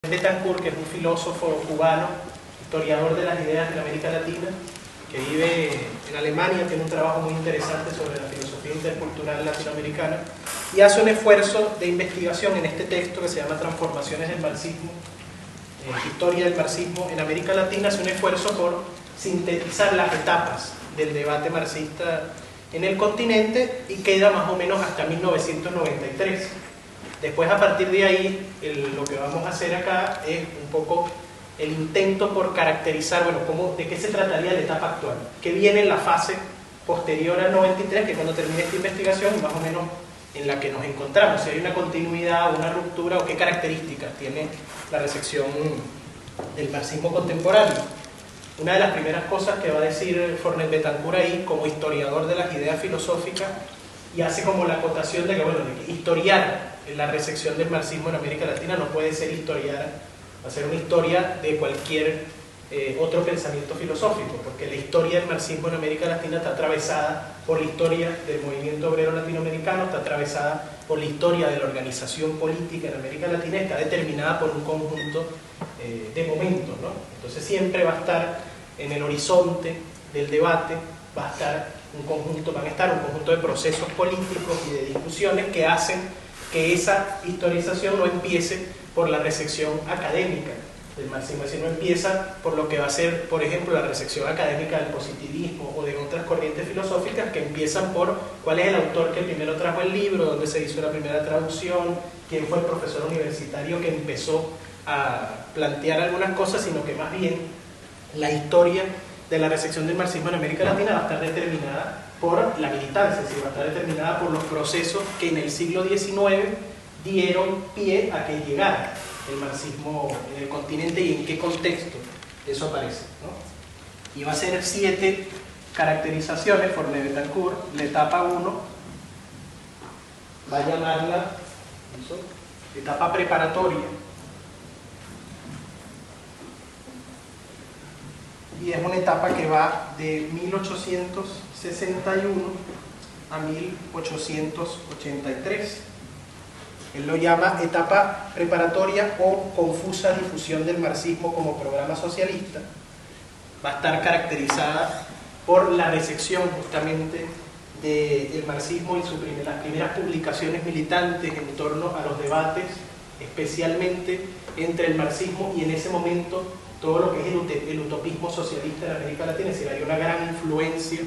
Betancourt, que es un filósofo cubano, historiador de las ideas de la América Latina, que vive en Alemania, tiene un trabajo muy interesante sobre la filosofía intercultural latinoamericana y hace un esfuerzo de investigación en este texto que se llama Transformaciones del marxismo, Historia del marxismo en América Latina. Hace un esfuerzo por sintetizar las etapas del debate marxista en el continente y queda más o menos hasta 1993. Después, a partir de ahí, lo que vamos a hacer acá es un poco el intento por caracterizar, bueno, de qué se trataría la etapa actual, que viene en la fase posterior al 93, que es cuando termine esta investigación, y más o menos en la que nos encontramos, si hay una continuidad, una ruptura, o qué características tiene la recepción del marxismo contemporáneo. Una de las primeras cosas que va a decir Fornet Betancourt ahí, como historiador de las ideas filosóficas, y hace como la acotación de que, bueno, de que historiar la recepción del marxismo en América Latina no puede ser historiar, va a ser una historia de cualquier otro pensamiento filosófico, porque la historia del marxismo en América Latina está atravesada por la historia del movimiento obrero latinoamericano, está atravesada por la historia de la organización política en América Latina, está determinada por un conjunto de momentos, ¿no? Entonces siempre va a estar en el horizonte del debate, van a estar un conjunto de procesos políticos y de discusiones que hacen que esa historización no empiece por la recepción académica del marxismo, sino empieza por lo que va a ser, por ejemplo, la recepción académica del positivismo o de otras corrientes filosóficas, que empiezan por cuál es el autor que primero trajo el libro, dónde se hizo la primera traducción, quién fue el profesor universitario que empezó a plantear algunas cosas, sino que más bien la historia de la recepción del marxismo en América Latina va a estar determinada por la militancia, es decir, va a estar determinada por los procesos que en el siglo XIX dieron pie a que llegara el marxismo en el continente y en qué contexto eso aparece, ¿no? Y va a ser 7 caracterizaciones por Betancourt. La etapa 1 va a llamarla etapa preparatoria, y es una etapa que va de 1861 a 1883. Él lo llama etapa preparatoria o confusa difusión del marxismo como programa socialista. Va a estar caracterizada por la recepción justamente del marxismo y las primeras publicaciones militantes en torno a los debates, especialmente entre el marxismo y en ese momento todo lo que es el utopismo socialista en América Latina. Es decir, hay una gran influencia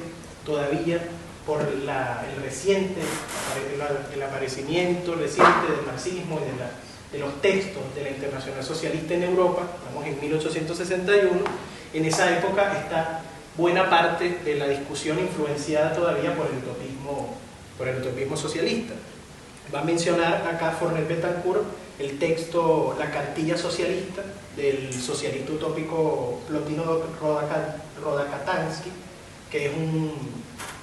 todavía por el aparecimiento reciente del marxismo y de los textos de la Internacional Socialista en Europa. Estamos en 1861. En esa época está buena parte de la discusión influenciada todavía por el utopismo socialista. Va a mencionar acá Fornet Betancourt el texto La cartilla socialista del socialista utópico Plotino Rodakatansky, que es un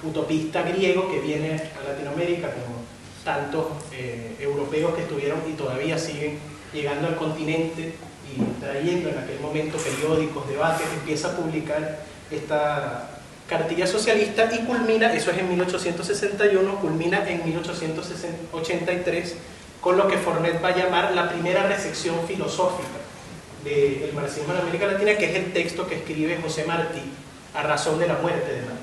utopista griego que viene a Latinoamérica, como tantos europeos que estuvieron y todavía siguen llegando al continente y trayendo en aquel momento periódicos, debates. Empieza a publicar esta cartilla socialista y culmina, eso es en 1861, culmina en 1883 con lo que Fornet va a llamar la primera recepción filosófica del marxismo en América Latina, que es el texto que escribe José Martí, A razón de la muerte de Marx.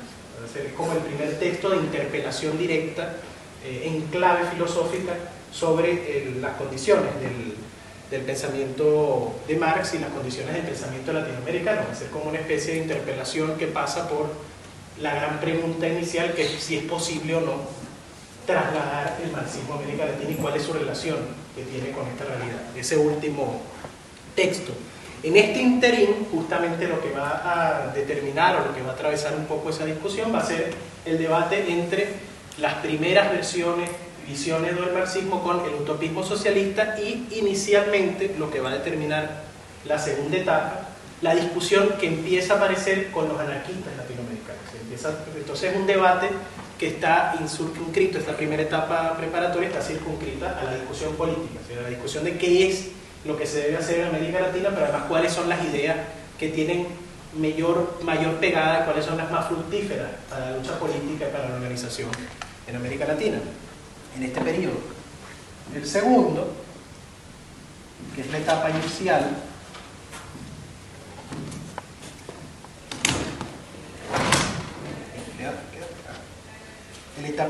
Es como el primer texto de interpelación directa en clave filosófica sobre las condiciones del pensamiento de Marx y las condiciones del pensamiento latinoamericano. Va a ser como una especie de interpelación que pasa por la gran pregunta inicial, que es si es posible o no trasladar el marxismo a América Latina y cuál es su relación que tiene con esta realidad. Ese último texto. En este interín, justamente lo que va a determinar o lo que va a atravesar un poco esa discusión va a ser el debate entre las primeras visiones del marxismo con el utopismo socialista y inicialmente lo que va a determinar la segunda etapa, la discusión que empieza a aparecer con los anarquistas latinoamericanos. Entonces es un debate que está circunscrito, esta primera etapa preparatoria está circunscrita a la discusión política, o sea, la discusión de qué es lo que se debe hacer en América Latina, pero además cuáles son las ideas que tienen mayor pegada, cuáles son las más fructíferas para la lucha política y para la organización en América Latina en este periodo. El segundo, que es la etapa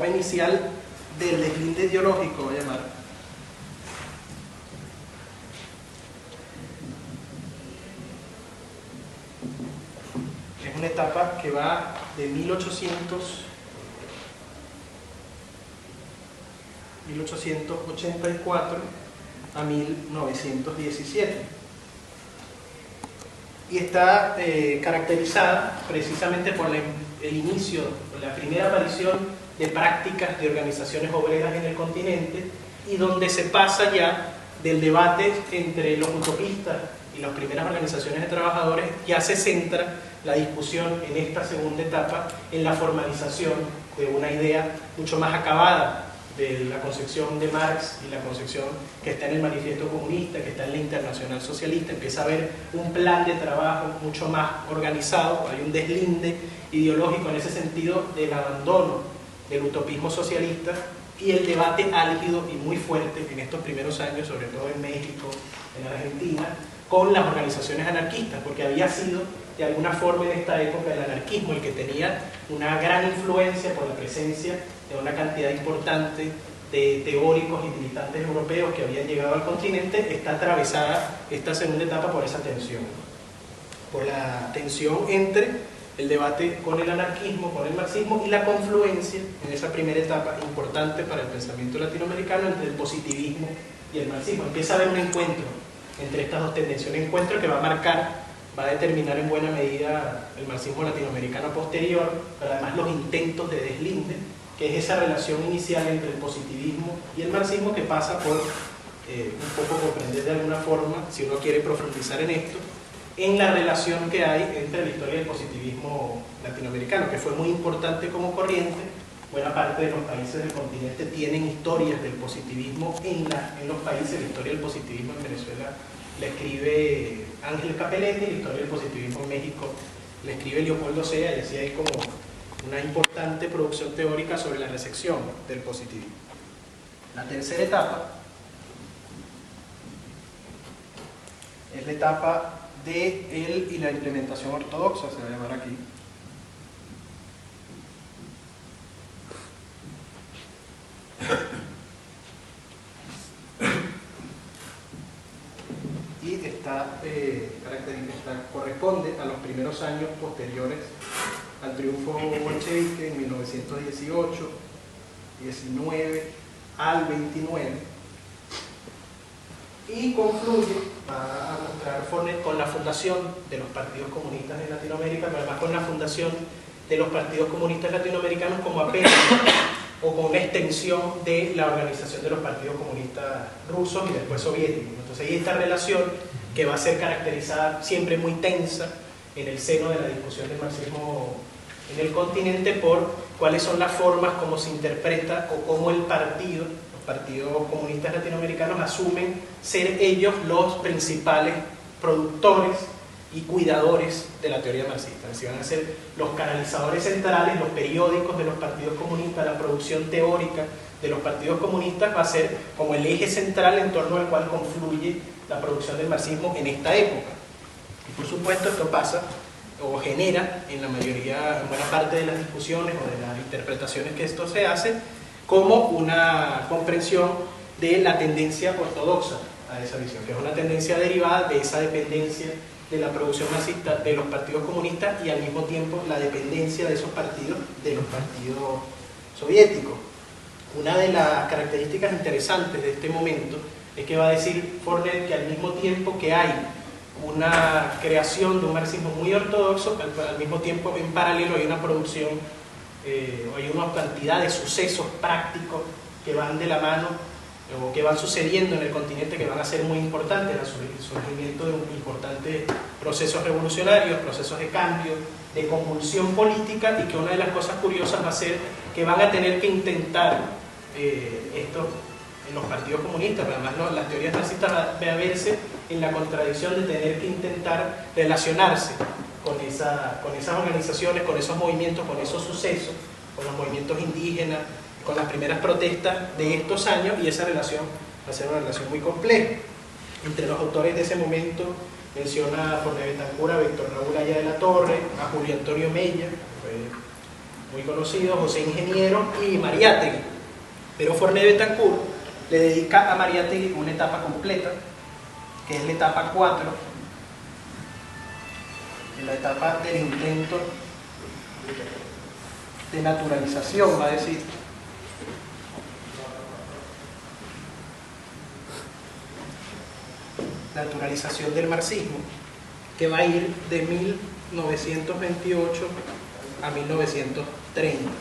inicial del deslinde ideológico, voy a llamar. Es una etapa que va de 1884 a 1917 y está caracterizada precisamente por el inicio, por la primera aparición de prácticas de organizaciones obreras en el continente, y donde se pasa ya del debate entre los utopistas y las primeras organizaciones de trabajadores, ya se centra la discusión en esta segunda etapa en la formalización de una idea mucho más acabada de la concepción de Marx y la concepción que está en el Manifiesto Comunista, que está en la Internacional Socialista. Empieza a haber un plan de trabajo mucho más organizado, hay un deslinde ideológico en ese sentido del abandono del utopismo socialista y el debate álgido y muy fuerte en estos primeros años, sobre todo en México, en Argentina, con las organizaciones anarquistas, porque había sido de alguna forma en esta época el anarquismo el que tenía una gran influencia por la presencia de una cantidad importante de teóricos y militantes europeos que habían llegado al continente. Está atravesada esta segunda etapa por esa tensión, por la tensión entre el debate con el anarquismo, con el marxismo, y la confluencia en esa primera etapa importante para el pensamiento latinoamericano entre el positivismo y el marxismo. Empieza a haber un encuentro entre estas dos tendencias, un encuentro que va a determinar en buena medida el marxismo latinoamericano posterior, pero además los intentos de deslinde, que es esa relación inicial entre el positivismo y el marxismo, que pasa por un poco comprender de alguna forma, si uno quiere profundizar en esto, en la relación que hay entre la historia del positivismo latinoamericano, que fue muy importante como corriente. Buena parte de los países del continente tienen historias del positivismo en los países. La historia del positivismo en Venezuela la escribe Ángel Capelletti, la historia del positivismo en México la escribe Leopoldo Sea, y así hay como una importante producción teórica sobre la recepción del positivismo. La tercera etapa es la etapa de él y la implementación ortodoxa, se va a llamar aquí. Y corresponde a los primeros años posteriores al triunfo bolchevique en 1918, 19 al 29, y concluye, va a mostrar Fornet, con la fundación de los partidos comunistas en Latinoamérica, pero además con la fundación de los partidos comunistas latinoamericanos como apéndice o como una extensión de la organización de los partidos comunistas rusos y después soviéticos. Entonces hay esta relación que va a ser caracterizada siempre muy tensa en el seno de la discusión del marxismo en el continente por cuáles son las formas como se interpreta o cómo los partidos comunistas latinoamericanos asumen ser ellos los principales productores y cuidadores de la teoría marxista. Es decir, van a ser los canalizadores centrales, los periódicos de los partidos comunistas, la producción teórica de los partidos comunistas va a ser como el eje central en torno al cual confluye la producción del marxismo en esta época. Y por supuesto esto pasa o genera en buena parte de las discusiones o de las interpretaciones que esto se hace como una comprensión de la tendencia ortodoxa a esa visión, que es una tendencia derivada de esa dependencia de la producción marxista de los partidos comunistas y al mismo tiempo la dependencia de esos partidos de los partidos soviéticos. Una de las características interesantes de este momento es que va a decir Fornet que al mismo tiempo que hay una creación de un marxismo muy ortodoxo, al mismo tiempo en paralelo hay una producción, hay una cantidad de sucesos prácticos que van de la mano o que van sucediendo en el continente que van a ser muy importantes, el surgimiento de importantes procesos revolucionarios, procesos de cambio, de convulsión política, y que una de las cosas curiosas va a ser que van a tener que intentar esto en los partidos comunistas, pero además las teorías marxistas van a verse en la contradicción de tener que intentar relacionarse con esas organizaciones, con esos movimientos, con esos sucesos, con los movimientos indígenas, con las primeras protestas de estos años, y esa relación va a ser una relación muy compleja. Entre los autores de ese momento menciona a Forné Betancur, a Víctor Raúl Aya de la Torre, a Julio Antonio Mella, que fue muy conocido, José Ingeniero y Mariátegui. Pero Forné Betancur le dedica a Mariátegui una etapa completa, que es la etapa 4, la etapa del intento de naturalización, va a decir. Naturalización del marxismo, que va a ir de 1928 a 1930.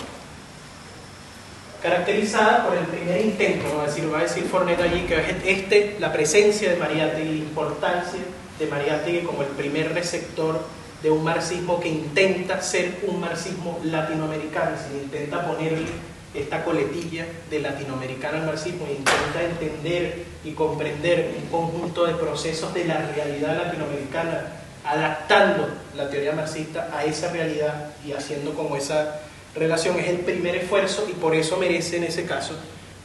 Caracterizada por el primer intento, va a decir Fornet allí, que es la presencia de Mariátegui, la importancia de Mariátegui como el primer receptor de un marxismo que intenta ser un marxismo latinoamericano, se intenta ponerle esta coletilla de latinoamericano al marxismo e intenta entender y comprender un conjunto de procesos de la realidad latinoamericana, adaptando la teoría marxista a esa realidad y haciendo como esa relación. Es el primer esfuerzo y por eso merece en ese caso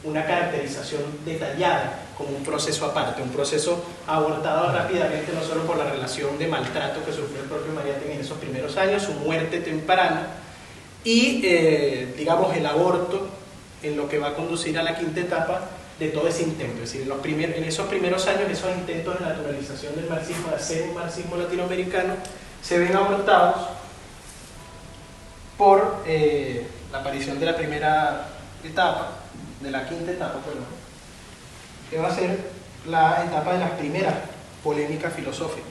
una caracterización detallada como un proceso aparte, un proceso abortado rápidamente no solo por la relación de maltrato que sufrió el propio Mariátegui en esos primeros años, su muerte temprana y digamos el aborto en lo que va a conducir a la quinta etapa de todo ese intento. Es decir, en esos primeros años, esos intentos de naturalización del marxismo, de hacer un marxismo latinoamericano, se ven abortados por la aparición de la primera etapa, de la quinta etapa, perdón, que va a ser la etapa de las primeras polémicas filosóficas.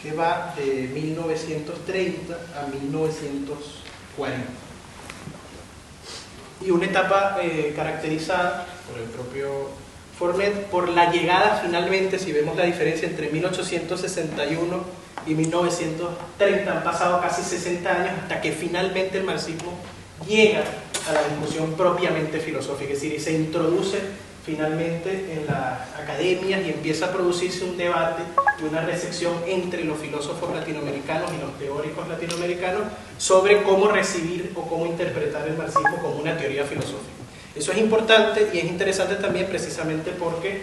Que va de 1930 a 1940. Y una etapa caracterizada por el propio Fornet por la llegada finalmente, si vemos la diferencia entre 1861 y 1930, han pasado casi 60 años hasta que finalmente el marxismo llega a la discusión propiamente filosófica, es decir, se introduce finalmente en las academias y empieza a producirse un debate y una recepción entre los filósofos latinoamericanos y los teóricos latinoamericanos sobre cómo recibir o cómo interpretar el marxismo como una teoría filosófica. Eso es importante y es interesante también precisamente porque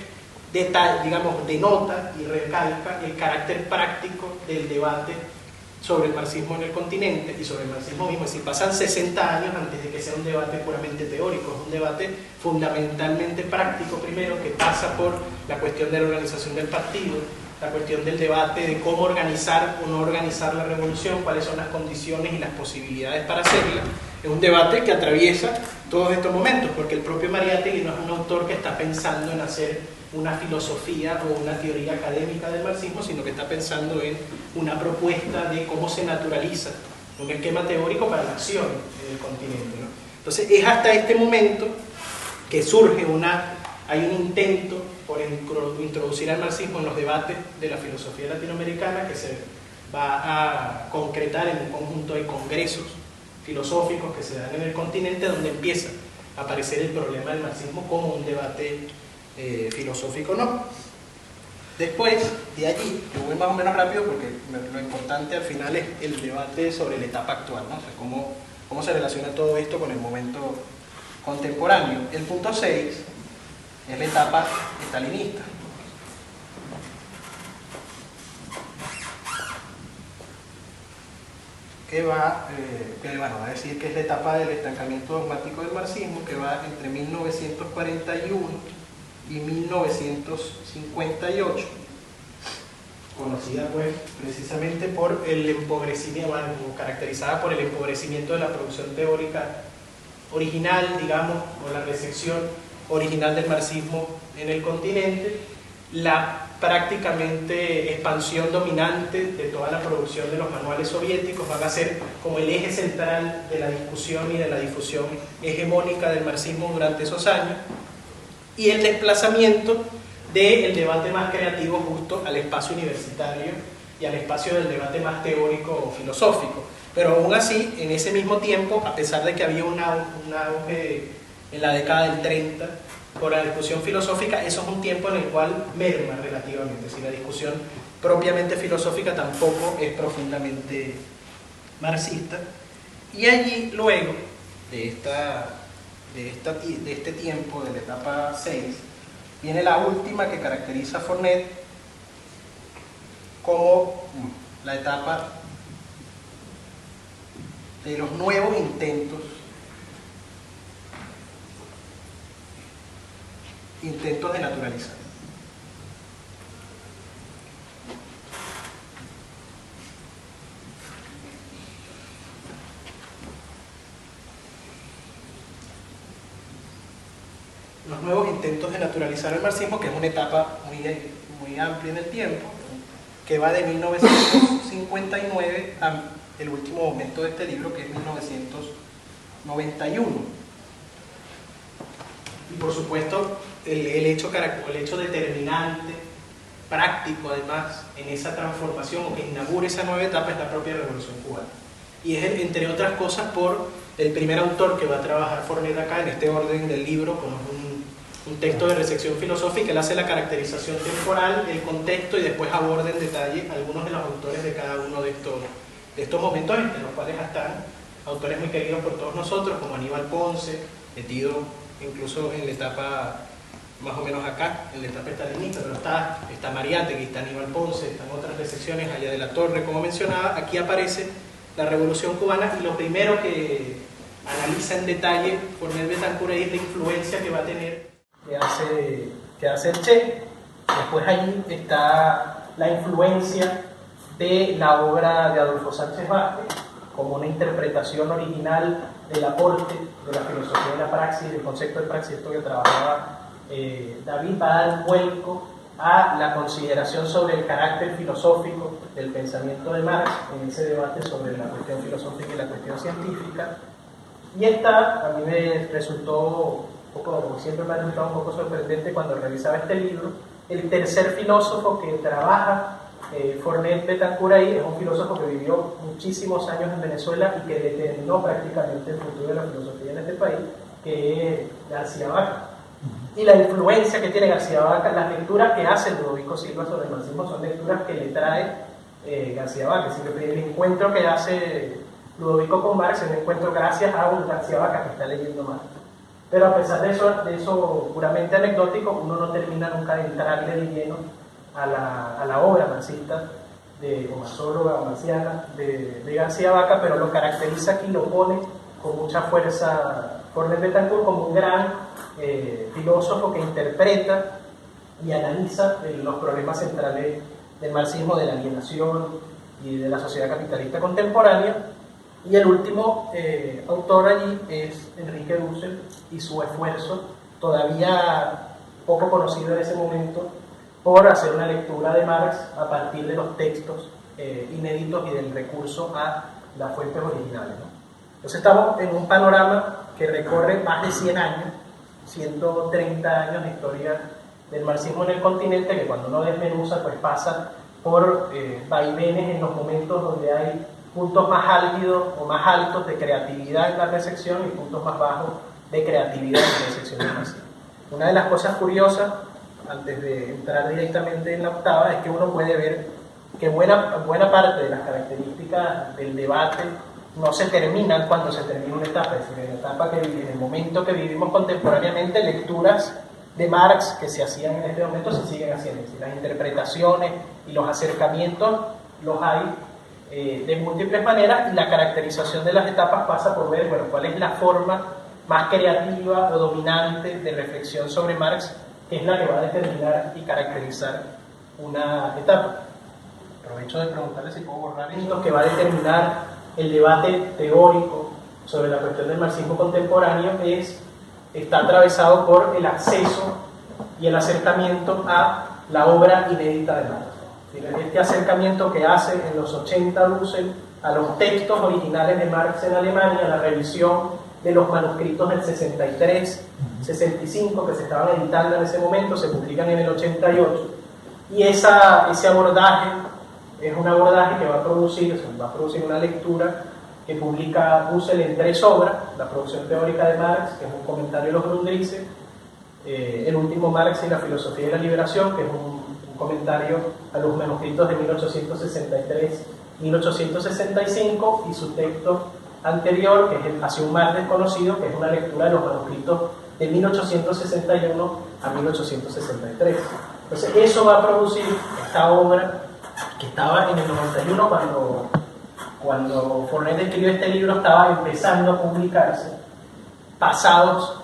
denota y recalca el carácter práctico del debate sobre el marxismo en el continente y sobre el marxismo mismo. Es decir, pasan 60 años antes de que sea un debate puramente teórico, es un debate fundamentalmente práctico primero, que pasa por la cuestión de la organización del partido, la cuestión del debate de cómo organizar o no organizar la revolución, cuáles son las condiciones y las posibilidades para hacerla. Es un debate que atraviesa todos estos momentos, porque el propio Mariátegui no es un autor que está pensando en hacer una filosofía o una teoría académica del marxismo, sino que está pensando en una propuesta de cómo se naturaliza un esquema teórico para la acción en el continente, ¿no? Entonces es hasta este momento que surge hay un intento por introducir al marxismo en los debates de la filosofía latinoamericana, que se va a concretar en un conjunto de congresos filosóficos que se dan en el continente, donde empieza a aparecer el problema del marxismo como un debate filosófico, ¿no? Después de allí, yo voy más o menos rápido porque lo importante al final es el debate sobre la etapa actual, ¿no? O sea, cómo se relaciona todo esto con el momento contemporáneo. El punto 6 es la etapa estalinista. Que va a decir que es la etapa del estancamiento dogmático del marxismo, que va entre 1941 y 1958, conocida pues precisamente por el empobrecimiento, caracterizada por el empobrecimiento de la producción teórica original, digamos, o la recepción original del marxismo en el continente, la prácticamente expansión dominante de toda la producción de los manuales soviéticos van a ser como el eje central de la discusión y de la difusión hegemónica del marxismo durante esos años, y el desplazamiento del debate más creativo justo al espacio universitario y al espacio del debate más teórico o filosófico. Pero aún así, en ese mismo tiempo, a pesar de que había un auge en la década del 30 por la discusión filosófica, eso es un tiempo en el cual merma relativamente, si la discusión propiamente filosófica tampoco es profundamente marxista. Y allí luego de este tiempo, de la etapa 6, viene la última que caracteriza a Fournet como la etapa de los nuevos intentos de naturalizar. Los nuevos intentos de naturalizar el marxismo, que es una etapa muy amplia en el tiempo, que va de 1959 a el último momento de este libro, que es 1991. Y por supuesto, el hecho determinante, práctico además, en esa transformación o que inaugura esa nueva etapa es la propia Revolución Cubana. Y es, entre otras cosas, por el primer autor que va a trabajar Fournet acá, en este orden del libro, con un texto de recepción filosófica. Él hace la caracterización temporal, el contexto, y después aborda en detalle algunos de los autores de cada uno de estos momentos, entre los cuales están autores muy queridos por todos nosotros, como Aníbal Ponce, metido incluso en la etapa más o menos acá, en la etapa estalinista, pero está Mariátegui, está Aníbal Ponce, están otras recepciones, allá de la Torre, como mencionaba. Aquí aparece la Revolución Cubana, y lo primero que analiza en detalle Fournet Bettencourt es la influencia que va a tener, que hace el Che. Después allí está la influencia de la obra de Adolfo Sánchez Vázquez como una interpretación original del aporte de la filosofía de la praxis, del concepto de praxis, esto que trabajaba David, va a dar vuelco a la consideración sobre el carácter filosófico del pensamiento de Marx en ese debate sobre la cuestión filosófica y la cuestión científica. Y esta a mí me resultó como siempre me ha resultado un poco sorprendente cuando revisaba este libro. El tercer filósofo que trabaja Fournet Bettencourt ahí es un filósofo que vivió muchísimos años en Venezuela y que determinó prácticamente el futuro de la filosofía en este país, que es García Vaca. Y la influencia que tiene García Vaca, las lecturas que hace Ludovico Silva sobre el marxismo son lecturas que le trae García Vaca. Es decir, el encuentro que hace Ludovico con Marx es un encuentro gracias a un García Vaca que está leyendo Marx. Pero a pesar de eso puramente anecdótico, uno no termina nunca de entrarle de lleno a la obra marxista o marxóloga o marxiana de García Vaca, pero lo caracteriza aquí, lo pone con mucha fuerza Fournet Bettencourt como un gran filósofo que interpreta y analiza los problemas centrales del marxismo, de la alienación y de la sociedad capitalista contemporánea. Y el último autor allí es Enrique Dussel y su esfuerzo, todavía poco conocido en ese momento, por hacer una lectura de Marx a partir de los textos inéditos y del recurso a las fuentes originales, ¿no? Entonces estamos en un panorama que recorre más de 100 años, 130 años de historia del marxismo en el continente, que cuando uno desmenuza pues pasa por vaivenes en los momentos donde hay puntos más álgidos o más altos de creatividad en la recepción y puntos más bajos de creatividad en la recepción del marxismo. Una de las cosas curiosas, antes de entrar directamente en la octava, es que uno puede ver que buena parte de las características del debate no se terminan cuando se termina una etapa, es decir, en el momento que vivimos contemporáneamente, lecturas de Marx que se hacían en este momento se siguen haciendo, es decir, las interpretaciones y los acercamientos los hay de múltiples maneras, y la caracterización de las etapas pasa por ver, bueno, cuál es la forma más creativa o dominante de reflexión sobre Marx, que es la que va a determinar y caracterizar una etapa. Aprovecho de preguntarle si puedo borrar esto, que va a determinar el debate teórico sobre la cuestión del marxismo contemporáneo. Está atravesado por el acceso y el acercamiento a la obra inédita de Marx. Este acercamiento que hace en los 80 Dussel a los textos originales de Marx en Alemania, la revisión de los manuscritos del 63, 65 que se estaban editando en ese momento, se publican en el 88, y ese abordaje es un abordaje que va a producir una lectura que publica Dussel en 3 obras: la producción teórica de Marx, que es un comentario de los Grundrisse, El último Marx y la filosofía de la liberación, que es un comentario a los manuscritos de 1863-1865, y su texto anterior, que es el Hacia un mar desconocido, que es una lectura de los manuscritos de 1861 a 1863. Entonces eso va a producir esta obra, que estaba en el 91 cuando Fornet escribió este libro, estaba empezando a publicarse. Pasados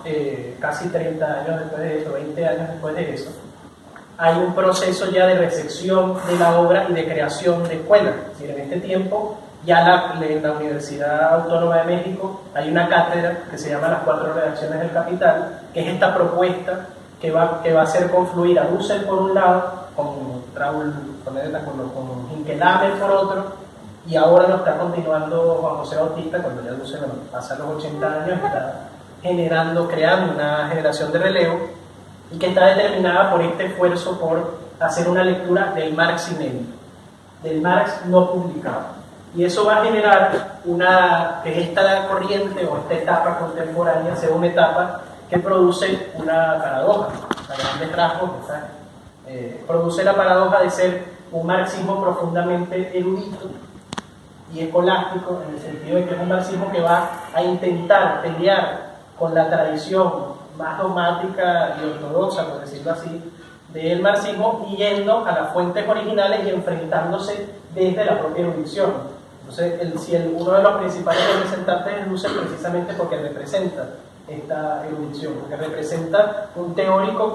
casi 30 años después de eso, 20 años después de eso, hay un proceso ya de recepción de la obra y de creación de escuelas. Es decir, en este tiempo ya en la Universidad Autónoma de México hay una cátedra que se llama Las 4 redacciones del Capital, que es esta propuesta que va a hacer confluir a Dussel por un lado, con Raúl Fonedeta, con Hinkelhammer por otro, y ahora lo está continuando Juan José Bautista, cuando ya Dussel pasa los 80 años, está creando una generación de relevo, y que está determinada por este esfuerzo por hacer una lectura del Marx inédito, del Marx no publicado. Y eso va a generar que esta corriente o esta etapa contemporánea sea una etapa que produce una paradoja, a grandes rasgos, produce la paradoja de ser un marxismo profundamente erudito y escolástico, en el sentido de que es un marxismo que va a intentar pelear con la tradición más dogmática y ortodoxa, por decirlo así, del marxismo, y yendo a las fuentes originales y enfrentándose desde la propia erudición. Entonces, uno de los principales representantes es Dussel, precisamente porque representa esta erudición, porque representa un teórico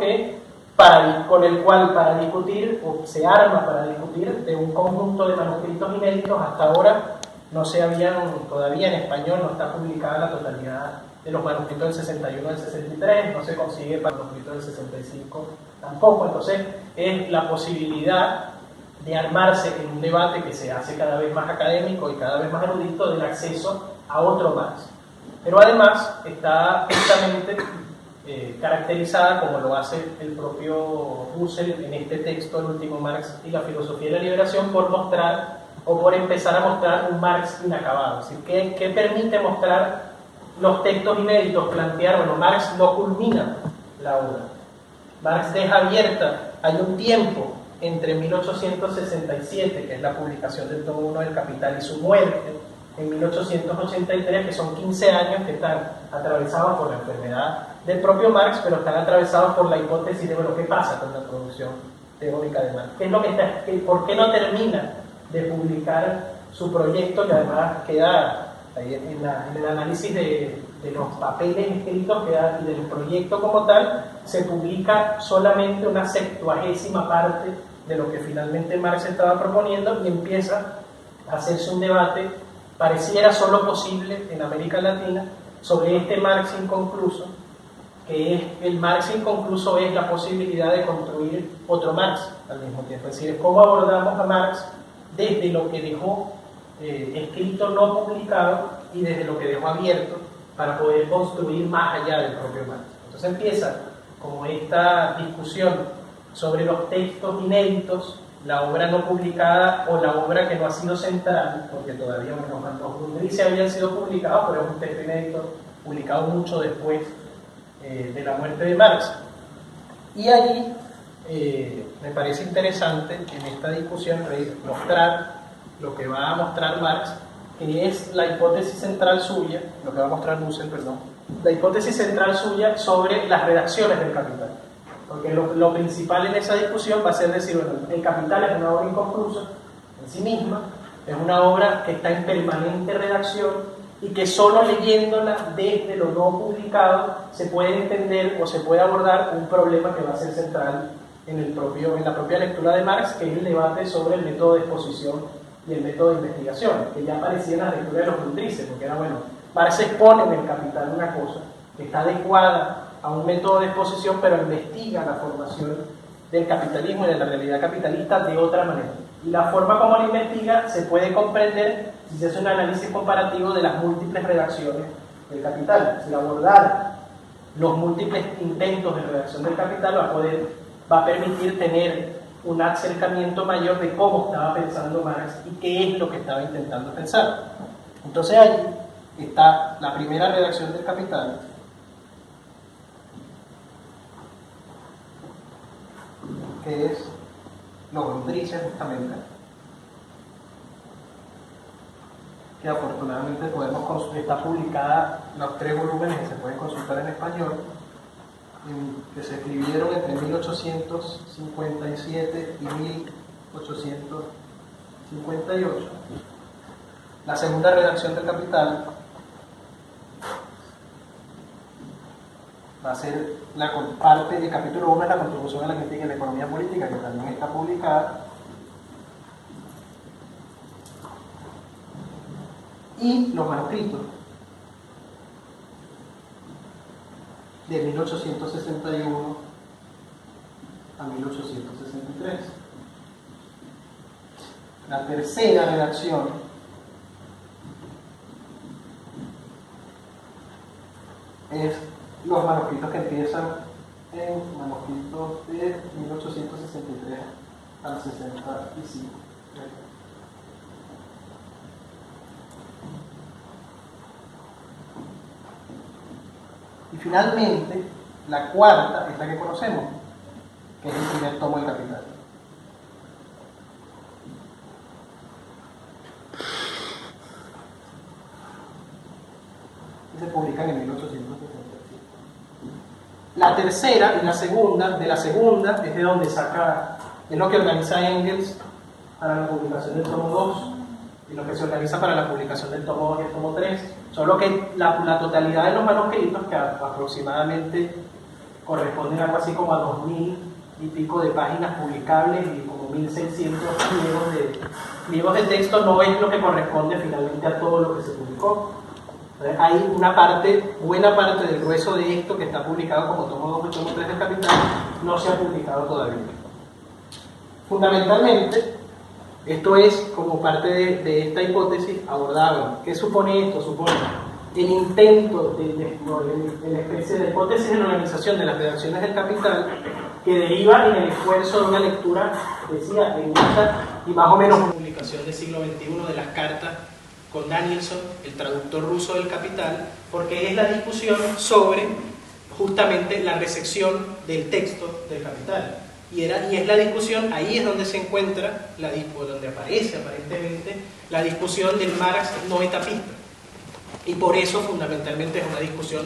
con el cual para discutir, o se arma para discutir, de un conjunto de manuscritos inéditos. Hasta ahora todavía en español no está publicada la totalidad de los manuscritos del 61 y del 63, no se consigue para los manuscritos del 65 tampoco. Entonces es la posibilidad de armarse en un debate que se hace cada vez más académico y cada vez más erudito del acceso a otro Marx. Pero además está justamente caracterizada, como lo hace el propio Dussel en este texto, El último Marx y la filosofía de la liberación, por mostrar o por empezar a mostrar un Marx inacabado. Es decir, ¿qué permite mostrar los textos inéditos? Plantear, bueno, Marx no culmina la obra. Marx deja abierta, hay un tiempo entre 1867, que es la publicación del tomo 1 del Capital, y su muerte en 1883, que son 15 años que están atravesados por la enfermedad del propio Marx, pero están atravesados por la hipótesis de, bueno, ¿qué pasa con la producción teórica de Marx? ¿Por qué no termina de publicar su proyecto, que además queda en el análisis de los papeles escritos y del proyecto como tal? Se publica solamente una 70ª parte de lo que finalmente Marx estaba proponiendo, y empieza a hacerse un debate, pareciera solo posible en América Latina, sobre este Marx inconcluso, que es el Marx inconcluso, es la posibilidad de construir otro Marx al mismo tiempo. Es decir, cómo abordamos a Marx desde lo que dejó escrito no publicado y desde lo que dejó abierto, para poder construir más allá del propio Marx. Entonces empieza como esta discusión sobre los textos inéditos, la obra no publicada o la obra que no ha sido central, porque todavía los Grundrisse habían sido publicados, pero es un texto inédito publicado mucho después de la muerte de Marx. Y allí me parece interesante en esta discusión mostrar lo que va a mostrar Marx, que es la hipótesis central suya, lo que va a mostrar Dussel, perdón, la hipótesis central suya sobre las redacciones del Capital. Porque lo principal en esa discusión va a ser decir, bueno, el Capital es una obra inconclusa en sí misma, es una obra que está en permanente redacción y que solo leyéndola desde lo no publicado se puede entender o se puede abordar un problema que va a ser central en la propia lectura de Marx, que es el debate sobre el método de exposición y el método de investigación, que ya aparecía en la lectura de los Grundrisse, porque era, bueno, Marx expone en el Capital una cosa que está adecuada a un método de exposición, pero investiga la formación del capitalismo y de la realidad capitalista de otra manera. Y la forma como lo investiga se puede comprender si se hace un análisis comparativo de las múltiples redacciones del Capital. Si abordar los múltiples intentos de redacción del Capital va a permitir tener un acercamiento mayor de cómo estaba pensando Marx y qué es lo que estaba intentando pensar. Entonces allí está la primera redacción del Capital, que es Los Lombrices, justamente, que afortunadamente podemos consultar. Está publicada los 3 volúmenes que se pueden consultar en español, que se escribieron entre 1857 y 1858. La segunda redacción del Capital va a ser la parte del capítulo 1, es la contribución a la crítica de la economía política, que también está publicada, y los manuscritos de 1861 a 1863. La tercera redacción es los manuscritos que empiezan en manuscritos de 1863 al 65. Y finalmente, la cuarta es la que conocemos, que es el primer tomo del Capital. Y se publican en 1867. La tercera y la segunda, de la segunda es de donde saca, es lo que organiza Engels para la publicación del tomo 2 y lo que se organiza para la publicación del tomo 2 y el tomo 3. Solo que la totalidad de los manuscritos, que aproximadamente corresponden a algo así como a 2000 y pico de páginas publicables y como 1600 pliegos de texto, no es lo que corresponde finalmente a todo lo que se publicó. Entonces, hay buena parte del grueso de esto que está publicado como tomo 2 y tomo 3 del Capital, no se ha publicado todavía. Fundamentalmente, esto es como parte de esta hipótesis abordable. ¿Qué supone esto? Supone el intento de la especie de hipótesis de la organización de las redacciones del Capital, que deriva en el esfuerzo de una lectura, decía, y más o menos una publicación del siglo XXI de las cartas con Danielson, el traductor ruso del Capital, porque es la discusión sobre justamente la recepción del texto del Capital. Y es la discusión, ahí es donde se encuentra, donde aparece aparentemente, la discusión del Marx no etapista. Y por eso fundamentalmente es una discusión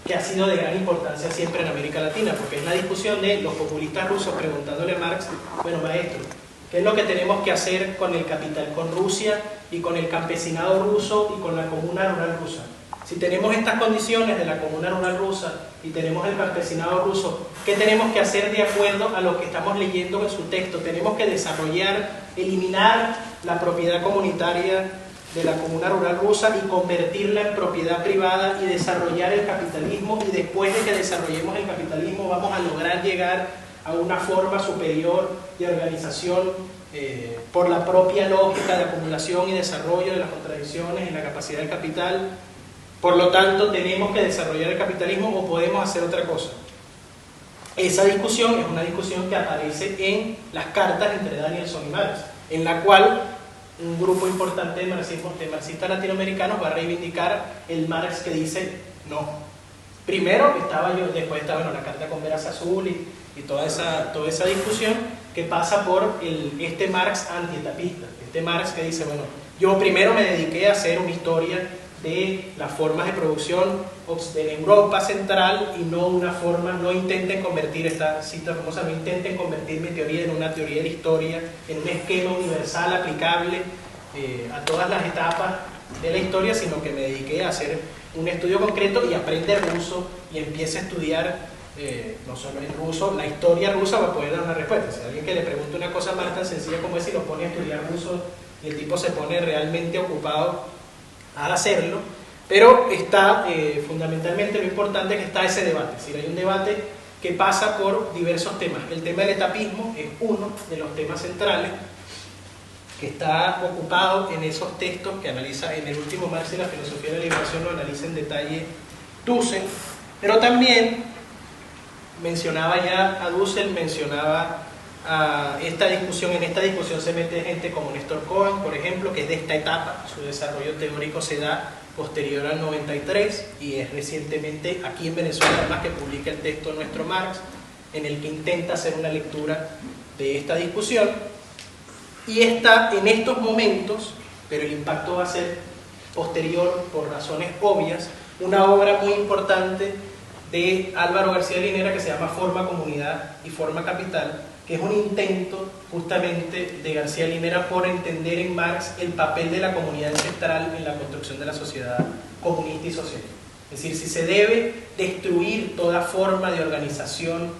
que ha sido de gran importancia siempre en América Latina, porque es la discusión de los populistas rusos preguntándole a Marx, bueno, maestro, ¿qué es lo que tenemos que hacer con el capital, con Rusia y con el campesinado ruso y con la comuna rural rusa? Si tenemos estas condiciones de la comuna rural rusa y tenemos el campesinado ruso, ¿qué tenemos que hacer de acuerdo a lo que estamos leyendo en su texto? Tenemos que desarrollar, eliminar la propiedad comunitaria de la comuna rural rusa y convertirla en propiedad privada y desarrollar el capitalismo, y después de que desarrollemos el capitalismo vamos a lograr llegar a una forma superior de organización por la propia lógica de acumulación y desarrollo de las contradicciones y la capacidad del capital. Por lo tanto, tenemos que desarrollar el capitalismo o podemos hacer otra cosa. Esa discusión es una discusión que aparece en las cartas entre Danielson y Marx, en la cual un grupo importante de marxistas latinoamericanos va a reivindicar el Marx que dice no. Primero después estaba la carta con Veras Azul y toda esa discusión que pasa por este Marx antietapista, este Marx que dice, bueno, yo primero me dediqué a hacer una historia de las formas de producción de Europa Central y no intenten convertir esta cita famosa, no intenten convertir mi teoría en una teoría de la historia, en un esquema universal aplicable a todas las etapas de la historia, sino que me dediqué a hacer un estudio concreto y aprender ruso y empiece a estudiar no solo en ruso, la historia rusa va a poder dar una respuesta. Si alguien que le pregunta una cosa más tan sencilla como es, si lo pone a estudiar ruso y el tipo se pone realmente ocupado a hacerlo, pero está fundamentalmente lo importante es que está ese debate, es decir, hay un debate que pasa por diversos temas. El tema del etapismo es uno de los temas centrales que está ocupado en esos textos que analiza en el último Marx y la filosofía de la liberación, lo analiza en detalle Dussel, pero también mencionaba ya a Dussel, mencionaba en esta discusión se mete gente como Néstor Cohen, por ejemplo, que es de esta etapa, su desarrollo teórico se da posterior al 93 y es recientemente aquí en Venezuela además que publica el texto Nuestro Marx. en el que intenta hacer una lectura de esta discusión, y está en estos momentos, pero el impacto va a ser posterior por razones obvias, una obra muy importante de Álvaro García Linera que se llama Forma Comunidad y Forma Capital, que es un intento justamente de García Linera por entender en Marx el papel de la comunidad ancestral en la construcción de la sociedad comunista y socialista. Es decir, si se debe destruir toda forma de organización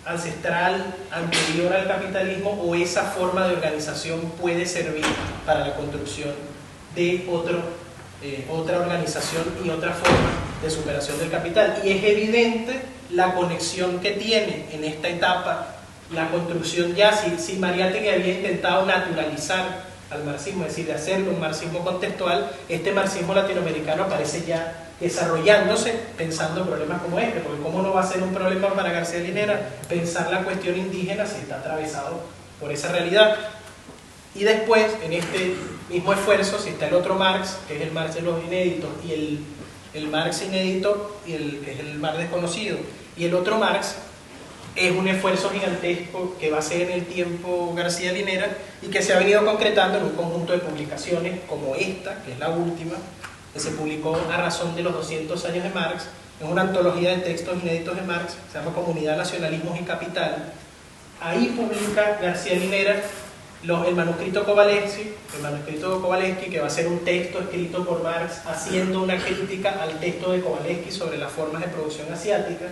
ancestral anterior al capitalismo, o esa forma de organización puede servir para la construcción de otra organización y otra forma de superación del capital. Y es evidente la conexión que tiene en esta etapa la construcción ya, si Mariátegui había intentado naturalizar al marxismo, es decir, de hacerlo un marxismo contextual, este marxismo latinoamericano aparece ya desarrollándose pensando problemas como este, porque cómo no va a ser un problema para García Linera pensar la cuestión indígena si está atravesado por esa realidad. Y después, en este mismo esfuerzo, si está el otro Marx, que es el Marx de los inéditos, y el Marx inédito, que es el Marx desconocido, y el otro Marx, es un esfuerzo gigantesco que va a ser en el tiempo García Linera y que se ha venido concretando en un conjunto de publicaciones como esta, que es la última, que se publicó a razón de los 200 años de Marx. Es una antología de textos inéditos de Marx, se llama Comunidad, Nacionalismos y Capital. Ahí publica García Linera el manuscrito Kowalewski, que va a ser un texto escrito por Marx haciendo una crítica al texto de Kowalewski sobre las formas de producción asiática,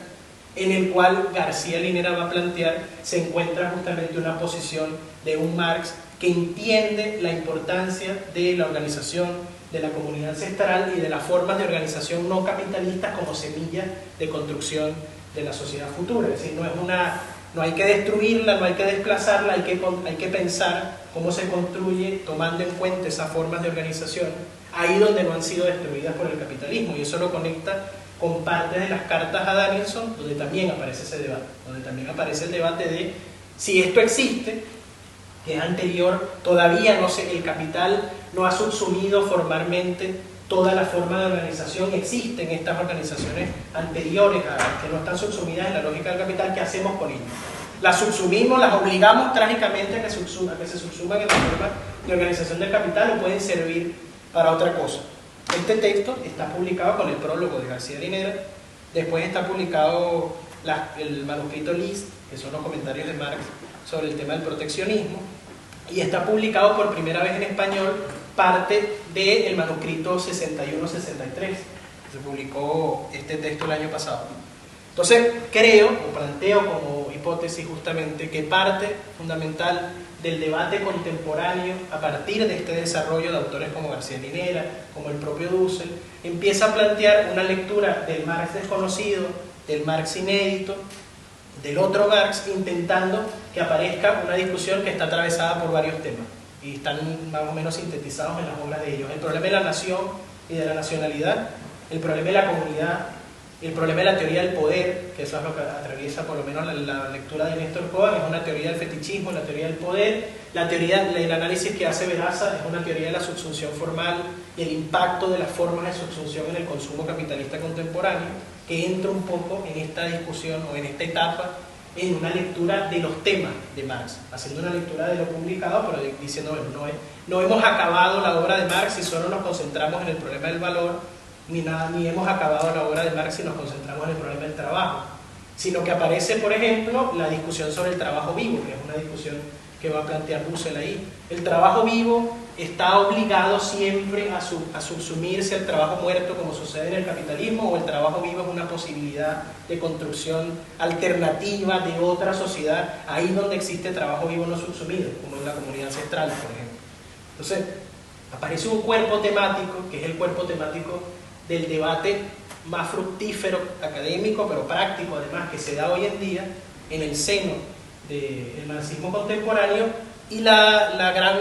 en el cual García Linera va a plantear, se encuentra justamente una posición de un Marx que entiende la importancia de la organización de la comunidad ancestral y de las formas de organización no capitalistas como semilla de construcción de la sociedad futura. Es decir, no hay que destruirla, no hay que desplazarla, hay que pensar cómo se construye tomando en cuenta esas formas de organización ahí donde no han sido destruidas por el capitalismo, y eso lo conecta con parte de las cartas a Danielson, donde también aparece ese debate, donde también aparece el debate de si esto existe, que es anterior, todavía no sé, el capital no ha subsumido formalmente toda la forma de organización, existen estas organizaciones anteriores que no están subsumidas en la lógica del capital, ¿qué hacemos con ellas? Las subsumimos, las obligamos trágicamente a que se subsuman en la forma de organización del capital, o pueden servir para otra cosa. Este texto está publicado con el prólogo de García Linera, después está publicado el manuscrito List, que son los comentarios de Marx sobre el tema del proteccionismo, y está publicado por primera vez en español parte del manuscrito 61-63, se publicó este texto el año pasado. Entonces creo, o planteo como hipótesis justamente, que parte fundamental del debate contemporáneo a partir de este desarrollo de autores como García Linera, como el propio Dussel, empieza a plantear una lectura del Marx desconocido, del Marx inédito, del otro Marx, intentando que aparezca una discusión que está atravesada por varios temas y están más o menos sintetizados en las obras de ellos: el problema de la nación y de la nacionalidad, el problema de la comunidad, el problema de la teoría del poder, que eso es lo que atraviesa por lo menos la lectura de Néstor Cohen, es una teoría del fetichismo, la teoría del poder, el análisis que hace Veraza es una teoría de la subsunción formal y el impacto de las formas de subsunción en el consumo capitalista contemporáneo, que entra un poco en esta discusión o en esta etapa en una lectura de los temas de Marx, haciendo una lectura de lo publicado, pero diciendo, bueno, no hemos acabado la obra de Marx y solo nos concentramos en el problema del valor, ni hemos acabado la obra de Marx y nos concentramos en el problema del trabajo, sino que aparece, por ejemplo, la discusión sobre el trabajo vivo, que es una discusión que va a plantear Dussel ahí. El trabajo vivo está obligado siempre a subsumirse al trabajo muerto, como sucede en el capitalismo, o el trabajo vivo es una posibilidad de construcción alternativa de otra sociedad, ahí donde existe trabajo vivo no subsumido, como en la comunidad ancestral, por ejemplo. Entonces, aparece un cuerpo temático, que es el cuerpo temático del debate más fructífero, académico, pero práctico además, que se da hoy en día en el seno del marxismo contemporáneo. Y la gran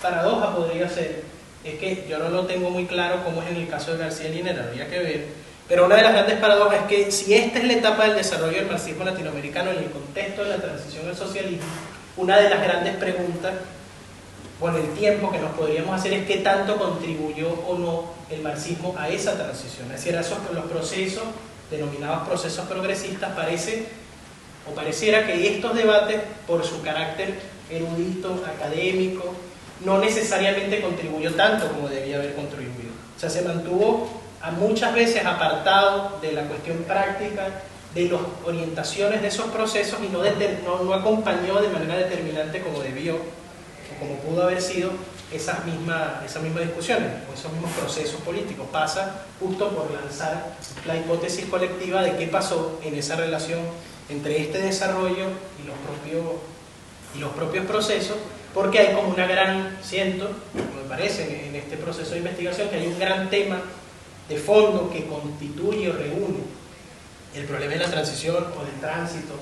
paradoja podría ser, es que yo no lo tengo muy claro cómo es en el caso de García Linera, habría que ver, pero una de las grandes paradojas es que si esta es la etapa del desarrollo del marxismo latinoamericano en el contexto de la transición al socialismo, una de las grandes preguntas con el tiempo que nos podríamos hacer es qué tanto contribuyó o no el marxismo a esa transición. Es decir, esos los procesos, denominados procesos progresistas, parece o pareciera que estos debates, por su carácter erudito, académico, no necesariamente contribuyó tanto como debía haber contribuido. O sea, se mantuvo muchas veces apartado de la cuestión práctica, de las orientaciones de esos procesos y no acompañó de manera determinante como debió, o como pudo haber sido, esas mismas discusiones, o esos mismos procesos políticos. Pasa justo por lanzar la hipótesis colectiva de qué pasó en esa relación entre este desarrollo y los propios procesos, porque hay como una gran, me parece, en este proceso de investigación, que hay un gran tema de fondo que constituye o reúne el problema de la transición o del tránsito,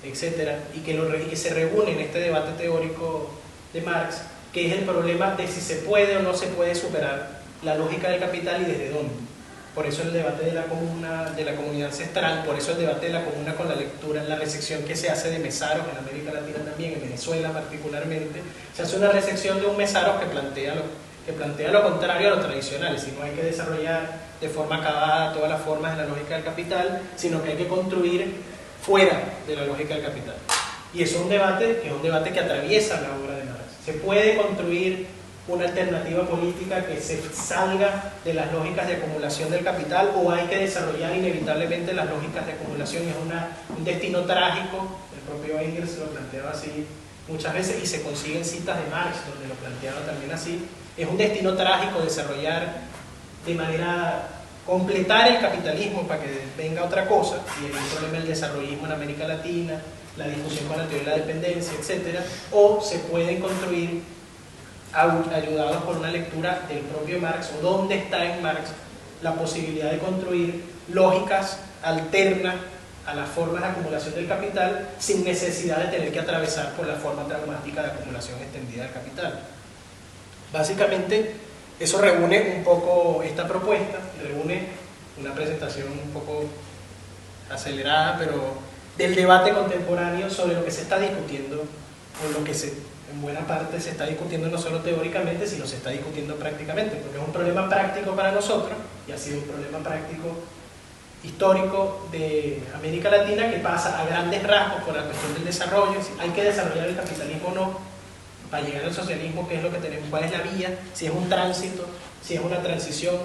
etcétera, y que se reúne en este debate teórico de Marx, que es el problema de si se puede o no se puede superar la lógica del capital y desde dónde. Por eso el debate de la comunidad ancestral, por eso el debate de la comuna con la lectura, la recepción que se hace de Mesaros en América Latina también, en Venezuela particularmente, se hace una recepción de un Mesaros que plantea lo contrario a lo tradicional, es decir, no hay que desarrollar de forma acabada todas las formas de la lógica del capital, sino que hay que construir fuera de la lógica del capital. Y eso es un debate que atraviesa la obra de Marx. Se puede construir una alternativa política que se salga de las lógicas de acumulación del capital, o hay que desarrollar inevitablemente las lógicas de acumulación, y es un destino trágico. El propio Engels lo planteaba así muchas veces, y se consiguen citas de Marx donde lo planteaba también así. Es un destino trágico desarrollar de manera completar el capitalismo para que venga otra cosa, y el problema del desarrollismo en América Latina, la discusión con la teoría de la dependencia, etc. O se pueden construir ayudados por una lectura del propio Marx, o dónde está en Marx la posibilidad de construir lógicas alternas a las formas de acumulación del capital, sin necesidad de tener que atravesar por la forma traumática de acumulación extendida del capital. Básicamente, eso reúne un poco esta propuesta, reúne una presentación un poco acelerada, pero del debate contemporáneo sobre lo que se está discutiendo, o lo que en buena parte se está discutiendo no solo teóricamente, sino se está discutiendo prácticamente, porque es un problema práctico para nosotros, y ha sido un problema práctico histórico de América Latina, que pasa a grandes rasgos por la cuestión del desarrollo. Si hay que desarrollar el capitalismo o no para llegar al socialismo, qué es lo que tenemos, cuál es la vía, si es un tránsito, si es una transición,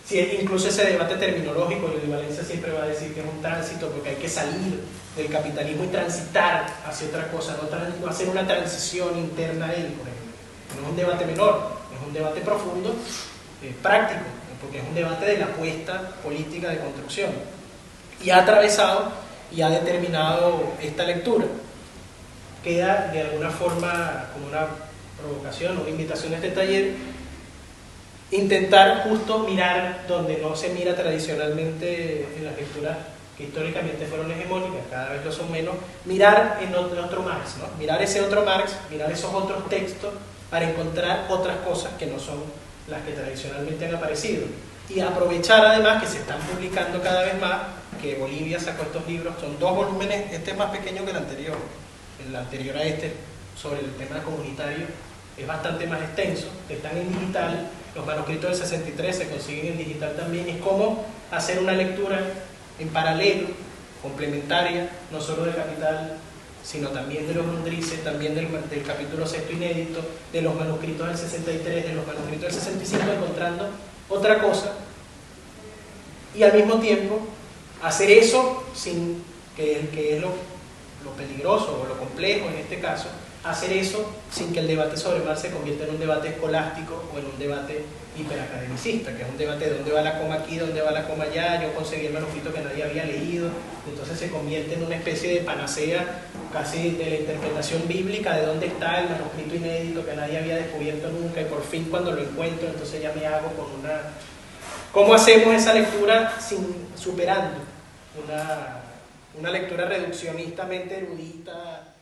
si es incluso ese debate terminológico. Y Valencia siempre va a decir que es un tránsito porque hay que salir del capitalismo y transitar hacia otra cosa, no hacer una transición interna a él, por ejemplo. No es un debate menor, es un debate profundo, práctico, porque es un debate de la apuesta política de construcción, y ha atravesado y ha determinado esta lectura. Queda de alguna forma como una provocación o una invitación a este taller, intentar justo mirar donde no se mira tradicionalmente en las lecturas que históricamente fueron hegemónicas, cada vez lo son menos, mirar en otro Marx, ¿no? Mirar ese otro Marx, mirar esos otros textos para encontrar otras cosas que no son las que tradicionalmente han aparecido, y aprovechar además que se están publicando cada vez más, que Bolivia sacó estos libros, son 2 volúmenes, este es más pequeño que el anterior a este, sobre el tema comunitario, es bastante más extenso, están en digital, los manuscritos del 63 se consiguen en digital también. Es como hacer una lectura en paralelo, complementaria, no solo del Capital, sino también de los Mondrices, también del capítulo 6 inédito, de los manuscritos del 63, de los manuscritos del 65, encontrando otra cosa, y al mismo tiempo hacer eso sin que es lo peligroso o lo complejo en este caso, hacer eso sin que el debate sobre Marx se convierta en un debate escolástico o en un debate hiperacademicista, que es un debate de dónde va la coma aquí, dónde va la coma allá, yo conseguí el manuscrito que nadie había leído, entonces se convierte en una especie de panacea casi de la interpretación bíblica de dónde está el manuscrito inédito que nadie había descubierto nunca, y por fin cuando lo encuentro entonces ya me hago con una... ¿Cómo hacemos esa lectura superando una lectura reduccionistamente erudita,